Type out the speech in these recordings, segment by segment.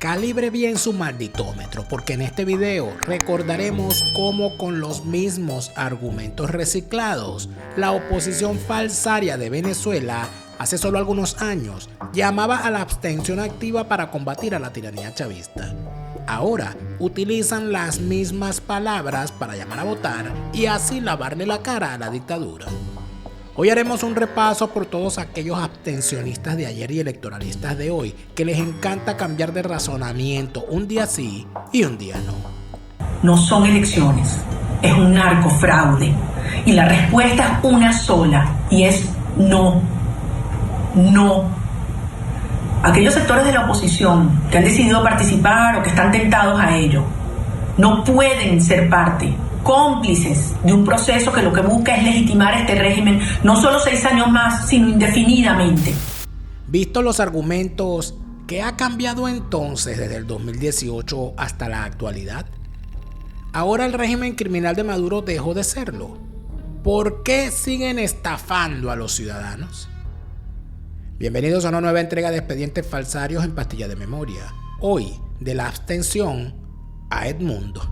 Calibre bien su malditómetro, porque en este video recordaremos cómo con los mismos argumentos reciclados, la oposición falsaria de Venezuela hace solo algunos años llamaba a la abstención activa para combatir a la tiranía chavista. Ahora utilizan las mismas palabras para llamar a votar y así lavarle la cara a la dictadura. Hoy haremos un repaso por todos aquellos abstencionistas de ayer y electoralistas de hoy que les encanta cambiar de razonamiento un día sí y un día no. No son elecciones, es un narcofraude. Y la respuesta es una sola y es no. No. Aquellos sectores de la oposición que han decidido participar o que están tentados a ello, no pueden ser parte, cómplices de un proceso que lo que busca es legitimar este régimen no solo 6 años más, sino indefinidamente. Visto los argumentos, ¿qué ha cambiado entonces desde el 2018 hasta la actualidad? Ahora el régimen criminal de Maduro dejó de serlo. ¿Por qué siguen estafando a los ciudadanos? Bienvenidos a una nueva entrega de Expedientes Falsarios en Pastilla de Memoria. Hoy, de la abstención a Edmundo.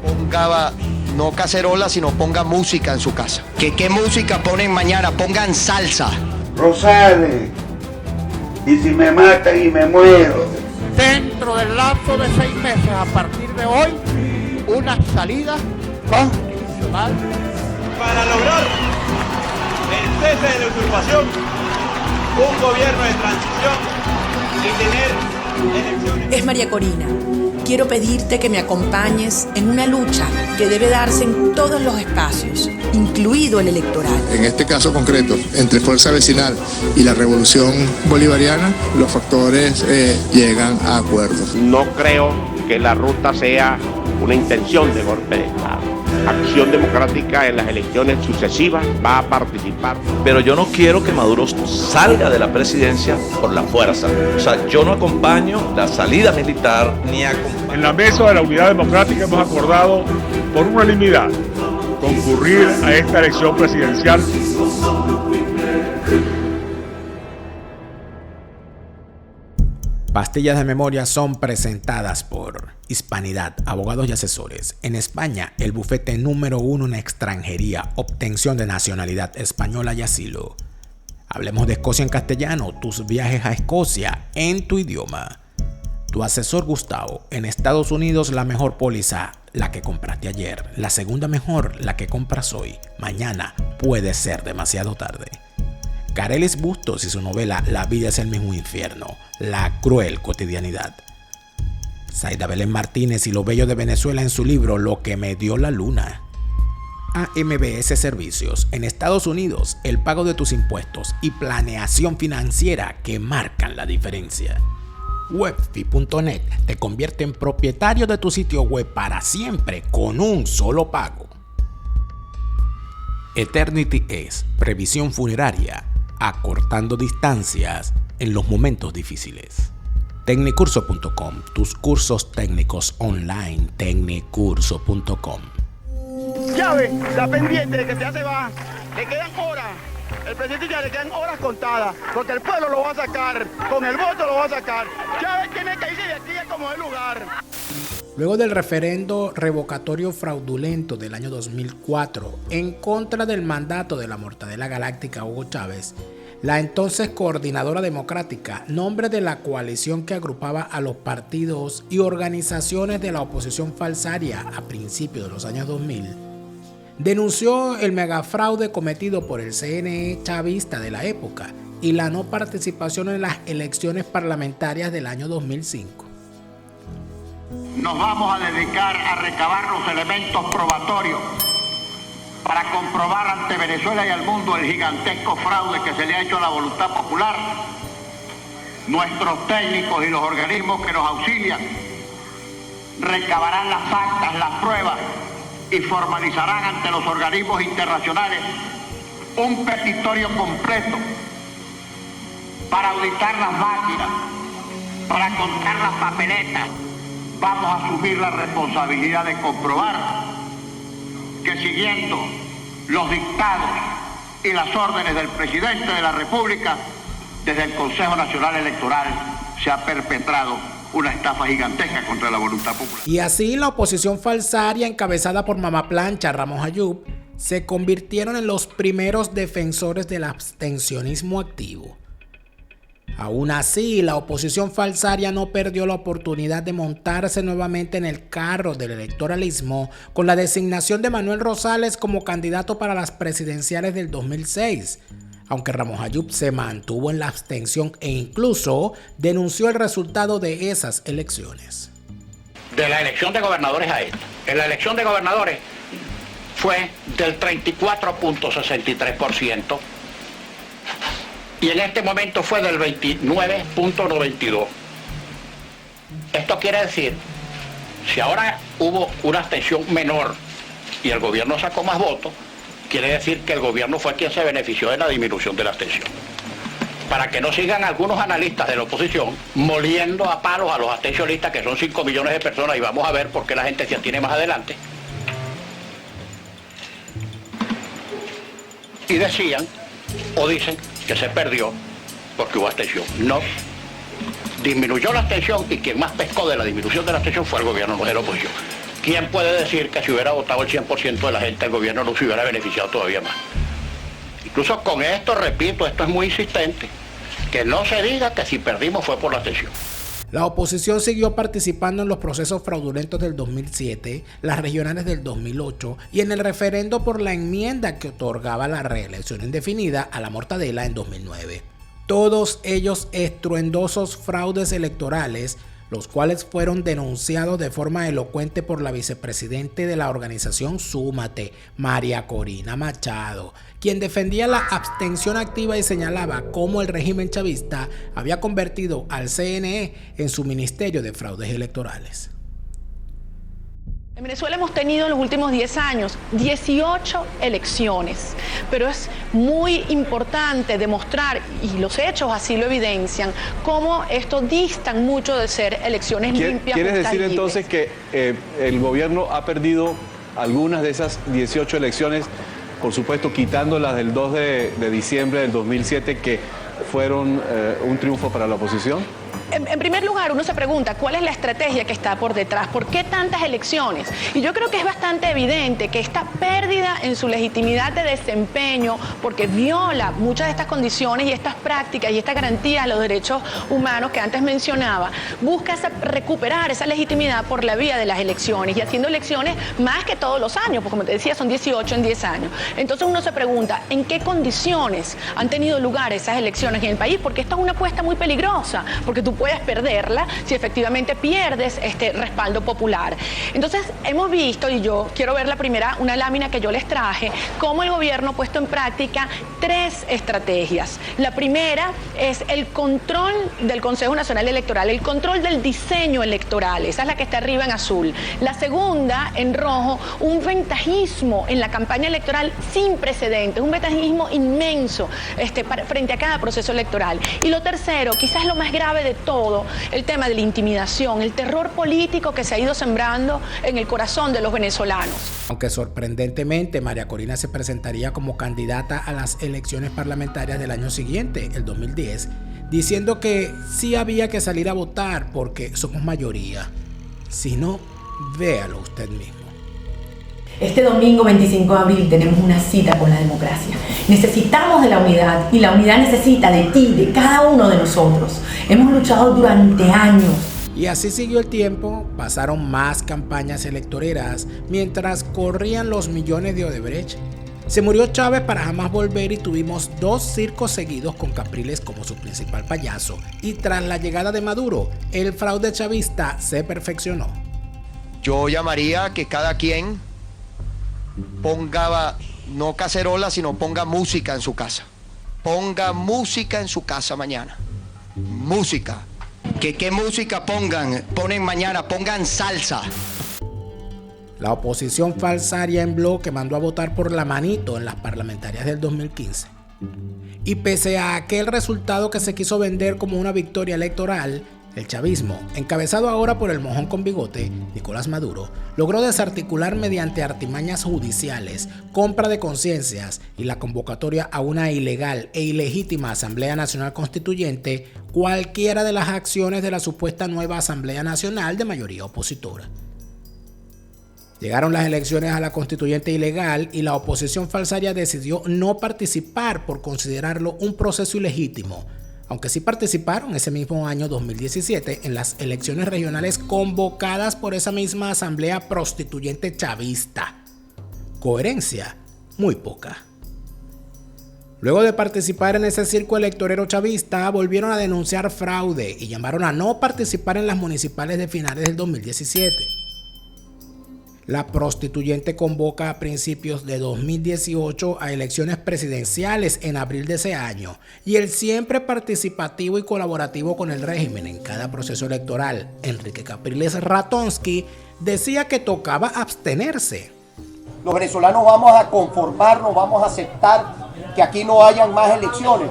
Ponga no cacerola, sino ponga música en su casa. ¿Qué música ponen mañana? Pongan salsa. Rosales, y si me matan y me muero. Dentro del lapso de 6 meses, a partir de hoy, una salida constitucional. Para lograr el cese de la usurpación, un gobierno de transición y tener elecciones. Es María Corina. Quiero pedirte que me acompañes en una lucha que debe darse en todos los espacios, incluido el electoral. En este caso concreto, entre Fuerza Vecinal y la Revolución Bolivariana, los factores llegan a acuerdos. No creo que la ruta sea una intención de golpe de Estado. Acción Democrática en las elecciones sucesivas va a participar. Pero yo no quiero que Maduro salga de la presidencia por la fuerza. O sea, yo no acompaño la salida militar ni acompaño. En la mesa de la Unidad Democrática hemos acordado por unanimidad concurrir a esta elección presidencial. Pastillas de Memoria son presentadas por Hispanidad, abogados y asesores. En España, el bufete número 1 en extranjería, obtención de nacionalidad española y asilo. Hablemos de Escocia en castellano, tus viajes a Escocia en tu idioma. Tu asesor Gustavo, en Estados Unidos la mejor póliza, la que compraste ayer. La segunda mejor, la que compras hoy. Mañana puede ser demasiado tarde. Carelis Bustos y su novela La vida es el mismo infierno, la cruel cotidianidad. Zaida Belén Martínez y lo bello de Venezuela en su libro Lo que me dio la luna. AMBS Servicios, en Estados Unidos, el pago de tus impuestos y planeación financiera que marcan la diferencia. Webfi.net te convierte en propietario de tu sitio web para siempre con un solo pago. Eternity es previsión funeraria, acortando distancias en los momentos difíciles. Tecnicurso.com, tus cursos técnicos online. Tecnicurso.com. Llave, la pendiente de que ya se va, le quedan horas. El presidente ya le quedan horas contadas, porque el pueblo lo va a sacar, con el voto lo va a sacar. Chávez tiene que irse de aquí como el lugar. Luego del referendo revocatorio fraudulento del año 2004 en contra del mandato de la mortadela galáctica Hugo Chávez, la entonces Coordinadora Democrática, nombre de la coalición que agrupaba a los partidos y organizaciones de la oposición falsaria a principios de los años 2000, denunció el megafraude cometido por el CNE chavista de la época y la no participación en las elecciones parlamentarias del año 2005. Nos vamos a dedicar a recabar los elementos probatorios para comprobar ante Venezuela y al mundo el gigantesco fraude que se le ha hecho a la voluntad popular. Nuestros técnicos y los organismos que nos auxilian recabarán las actas, las pruebas y formalizarán ante los organismos internacionales un petitorio completo para auditar las máquinas, para contar las papeletas, vamos a asumir la responsabilidad de comprobar que siguiendo los dictados y las órdenes del presidente de la República, desde el Consejo Nacional Electoral se ha perpetrado una estafa gigantesca contra la voluntad popular. Y así la oposición falsaria encabezada por Mamá Plancha, Ramos Ayub, se convirtieron en los primeros defensores del abstencionismo activo. Aún así, la oposición falsaria no perdió la oportunidad de montarse nuevamente en el carro del electoralismo con la designación de Manuel Rosales como candidato para las presidenciales del 2006, aunque Ramos Ayub se mantuvo en la abstención e incluso denunció el resultado de esas elecciones. De la elección de gobernadores a esta. En la elección de gobernadores fue del 34.63%. Y en este momento fue del 29.92. Esto quiere decir, si ahora hubo una abstención menor y el gobierno sacó más votos, quiere decir que el gobierno fue quien se benefició de la disminución de la abstención. Para que no sigan algunos analistas de la oposición moliendo a palos a los abstencionistas, que son 5 millones de personas, y vamos a ver por qué la gente se abstiene más adelante. Y decían, o dicen, que se perdió porque hubo abstención. No, disminuyó la abstención y quien más pescó de la disminución de la abstención fue el gobierno, no es la oposición. ¿Quién puede decir que si hubiera votado el 100% de la gente, el gobierno no se hubiera beneficiado todavía más? Incluso con esto, repito, esto es muy insistente, que no se diga que si perdimos fue por la abstención. La oposición siguió participando en los procesos fraudulentos del 2007, las regionales del 2008 y en el referendo por la enmienda que otorgaba la reelección indefinida a la Mortadela en 2009. Todos ellos estruendosos fraudes electorales, los cuales fueron denunciados de forma elocuente por la vicepresidente de la organización Súmate, María Corina Machado, quien defendía la abstención activa y señalaba cómo el régimen chavista había convertido al CNE en su ministerio de fraudes electorales. En Venezuela hemos tenido en los últimos 10 años 18 elecciones, pero es muy importante demostrar, y los hechos así lo evidencian, cómo esto distan mucho de ser elecciones limpias. ¿Quieres decir entonces que el gobierno ha perdido algunas de esas 18 elecciones, por supuesto quitándolas del 2 de diciembre del 2007, que fueron un triunfo para la oposición? En primer lugar, uno se pregunta cuál es la estrategia que está por detrás, por qué tantas elecciones. Y yo creo que es bastante evidente que esta pérdida en su legitimidad de desempeño, porque viola muchas de estas condiciones y estas prácticas y estas garantías a los derechos humanos que antes mencionaba, busca recuperar esa legitimidad por la vía de las elecciones y haciendo elecciones más que todos los años, porque como te decía, son 18 en 10 años. Entonces uno se pregunta, ¿en qué condiciones han tenido lugar esas elecciones en el país? Porque esto es una apuesta muy peligrosa, porque tú puedes perderla si efectivamente pierdes este respaldo popular. Entonces hemos visto, y yo quiero ver una lámina que yo les traje, cómo el gobierno ha puesto en práctica 3 estrategias. La primera es el control del Consejo Nacional Electoral, el control del diseño electoral, esa es la que está arriba en azul. La segunda, en rojo, un ventajismo en la campaña electoral sin precedentes, un ventajismo inmenso frente a cada proceso electoral. Y lo tercero, quizás lo más grave de todo, el tema de la intimidación, el terror político que se ha ido sembrando en el corazón de los venezolanos. Aunque sorprendentemente María Corina se presentaría como candidata a las elecciones parlamentarias del año siguiente, el 2010, diciendo que sí había que salir a votar porque somos mayoría. Si no, véalo usted mismo. Este domingo 25 de abril tenemos una cita con la democracia. Necesitamos de la unidad y la unidad necesita de ti, de cada uno de nosotros. Hemos luchado durante años. Y así siguió el tiempo, pasaron más campañas electoreras mientras corrían los millones de Odebrecht. Se murió Chávez para jamás volver y tuvimos 2 circos seguidos con Capriles como su principal payaso. Y tras la llegada de Maduro, el fraude chavista se perfeccionó. Yo llamaría a que cada quien ponga, no cacerola, sino ponga música en su casa. Ponga música en su casa mañana. Música. ¿Qué música ponen mañana? Pongan salsa. La oposición falsaria en bloque mandó a votar por la manito en las parlamentarias del 2015. Y pese a aquel resultado que se quiso vender como una victoria electoral, El chavismo, encabezado ahora por el mojón con bigote, Nicolás Maduro, logró desarticular mediante artimañas judiciales, compra de conciencias y la convocatoria a una ilegal e ilegítima Asamblea Nacional Constituyente cualquiera de las acciones de la supuesta nueva Asamblea Nacional de mayoría opositora. Llegaron las elecciones a la constituyente ilegal y la oposición falsaria decidió no participar por considerarlo un proceso ilegítimo, aunque sí participaron ese mismo año 2017 en las elecciones regionales convocadas por esa misma asamblea prostituyente chavista. Coherencia, muy poca. Luego de participar en ese circo electorero chavista, volvieron a denunciar fraude y llamaron a no participar en las municipales de finales del 2017. La prostituyente convoca a principios de 2018 a elecciones presidenciales en abril de ese año y el siempre participativo y colaborativo con el régimen en cada proceso electoral, Enrique Capriles Ratonsky, decía que tocaba abstenerse. Los venezolanos vamos a conformarnos, vamos a aceptar que aquí no hayan más elecciones.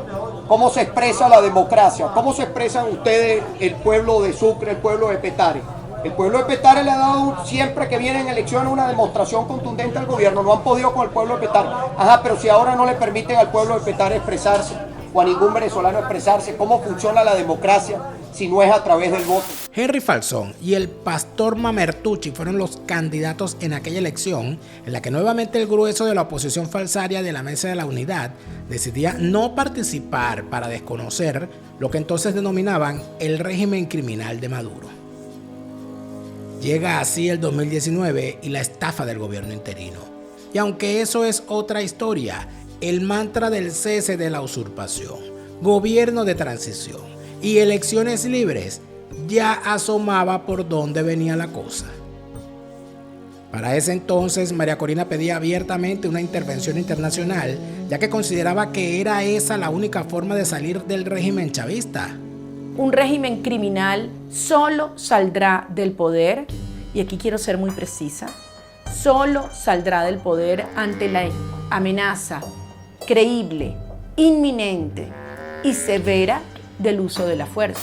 ¿Cómo se expresa la democracia? ¿Cómo se expresan ustedes, el pueblo de Sucre, el pueblo de Petare? El pueblo de Petare le ha dado siempre que vienen elecciones una demostración contundente al gobierno. No han podido con el pueblo de Petare. Ajá, pero si ahora no le permiten al pueblo de Petare expresarse o a ningún venezolano expresarse, ¿cómo funciona la democracia si no es a través del voto? Henry Falzón y el pastor Mamertucci fueron los candidatos en aquella elección en la que nuevamente el grueso de la oposición falsaria de la Mesa de la Unidad decidía no participar para desconocer lo que entonces denominaban el régimen criminal de Maduro. Llega así el 2019 y la estafa del gobierno interino. Y aunque eso es otra historia, el mantra del cese de la usurpación, gobierno de transición y elecciones libres ya asomaba por dónde venía la cosa. Para ese entonces, María Corina pedía abiertamente una intervención internacional, ya que consideraba que era esa la única forma de salir del régimen chavista. Un régimen criminal solo saldrá del poder, y aquí quiero ser muy precisa, solo saldrá del poder ante la amenaza creíble, inminente y severa del uso de la fuerza.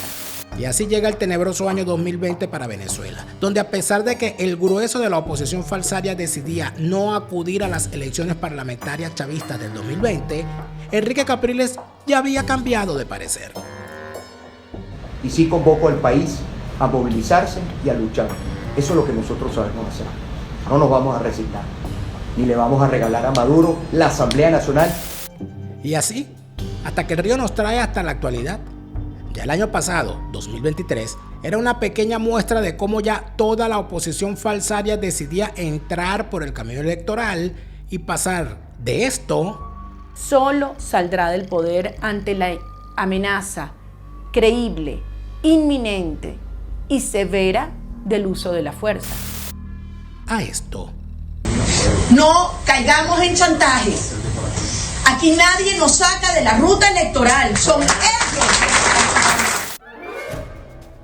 Y así llega el tenebroso año 2020 para Venezuela, donde a pesar de que el grueso de la oposición falsaria decidía no acudir a las elecciones parlamentarias chavistas del 2020, Enrique Capriles ya había cambiado de parecer. Y sí convoco al país a movilizarse y a luchar. Eso es lo que nosotros sabemos hacer. No nos vamos a resignar, ni le vamos a regalar a Maduro la Asamblea Nacional. Y así, hasta que el río nos trae hasta la actualidad. Ya el año pasado, 2023, era una pequeña muestra de cómo ya toda la oposición falsaria decidía entrar por el camino electoral y pasar de esto. Solo saldrá del poder ante la amenaza creíble, inminente y severa del uso de la fuerza. A esto. No caigamos en chantajes. Aquí nadie nos saca de la ruta electoral. Son ellos.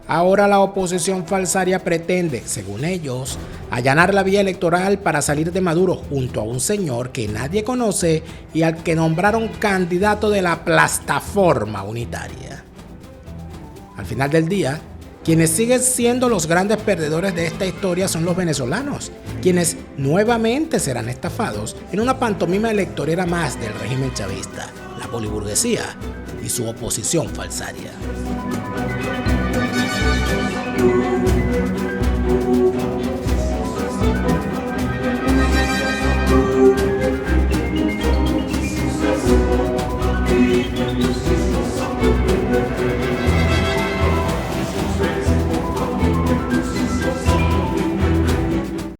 Ahora la oposición falsaria pretende, según ellos, allanar la vía electoral para salir de Maduro junto a un señor que nadie conoce y al que nombraron candidato de la plataforma unitaria. Al final del día, quienes siguen siendo los grandes perdedores de esta historia son los venezolanos, quienes nuevamente serán estafados en una pantomima electorera más del régimen chavista, la poliburguesía y su oposición falsaria.